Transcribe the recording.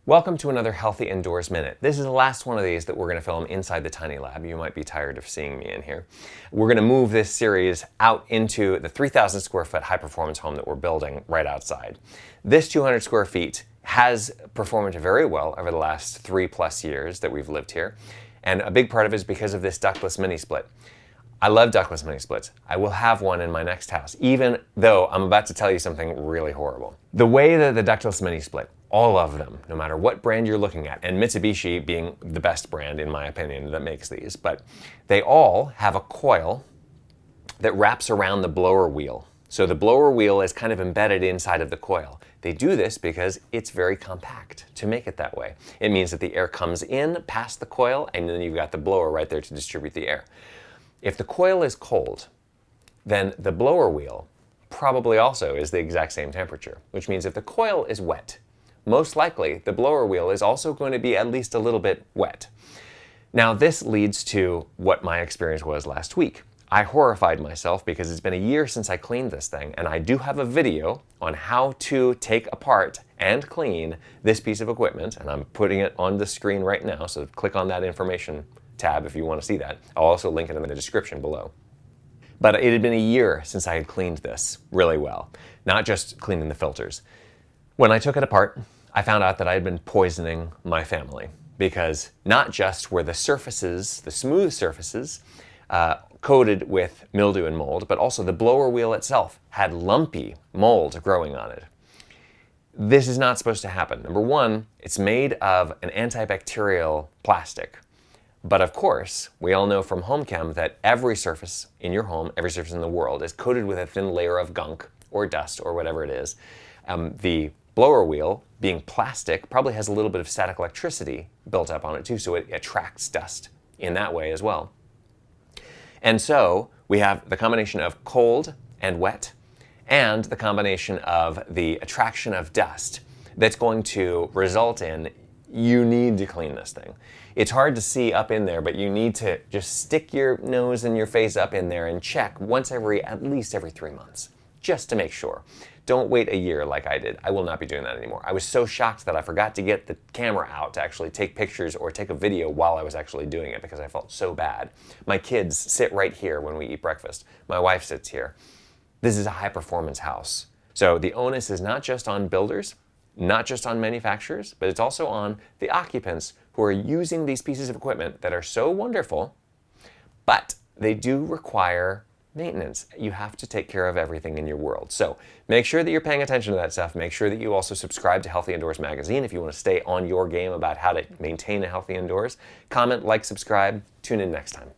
Welcome to another Healthy Indoors Minute. This is the last one of these that we're going to film inside the tiny lab. You might be tired of seeing me in here. We're going to move this series out into the 3,000 square foot high performance home that we're building right outside. This 200 square feet has performed very well over the last 3+ years that we've lived here. And a big part of it is because of this ductless mini split. I love ductless mini splits. I will have one in my next house, even though I'm about to tell you something really horrible. The way that the ductless mini split, all of them, no matter what brand you're looking at, and Mitsubishi being the best brand in my opinion that makes these, but they all have a coil that wraps around the blower wheel. So the blower wheel is kind of embedded inside of the coil. They do this because it's very compact to make it that way. It means that the air comes in past the coil and then you've got the blower right there to distribute the air. If the coil is cold, then the blower wheel probably also is the exact same temperature, which means if the coil is wet, most likely the blower wheel is also going to be at least a little bit wet. Now this leads to what my experience was last week. I horrified myself because it's been a year since I cleaned this thing, and I do have a video on how to take apart and clean this piece of equipment, and I'm putting it on the screen right now, so click on that information tab if you want to see that. I'll also link it in the description below. But it had been a year since I had cleaned this really well, not just cleaning the filters. When I took it apart, I found out that I had been poisoning my family because not just were the surfaces, the smooth surfaces, coated with mildew and mold, but also the blower wheel itself had lumpy mold growing on it. This is not supposed to happen. Number one, it's made of an antibacterial plastic. But of course, we all know from home chem that every surface in your home, every surface in the world is coated with a thin layer of gunk or dust or whatever it is. The blower wheel, being plastic, probably has a little bit of static electricity built up on it too, so it attracts dust in that way as well. And so we have the combination of cold and wet and the combination of the attraction of dust that's going to result in you need to clean this thing. It's hard to see up in there, but you need to just stick your nose and your face up in there and check at least every 3 months, just to make sure. Don't wait a year like I did. I will not be doing that anymore. I was so shocked that I forgot to get the camera out to actually take pictures or take a video while I was actually doing it because I felt so bad. My kids sit right here when we eat breakfast. My wife sits here. This is a high performance house. So the onus is not just on builders, not just on manufacturers, but it's also on the occupants who are using these pieces of equipment that are so wonderful, but they do require maintenance. You have to take care of everything in your world. So make sure that you're paying attention to that stuff. Make sure that you also subscribe to Healthy Indoors Magazine if you want to stay on your game about how to maintain a healthy indoors. Comment, like, subscribe. Tune in next time.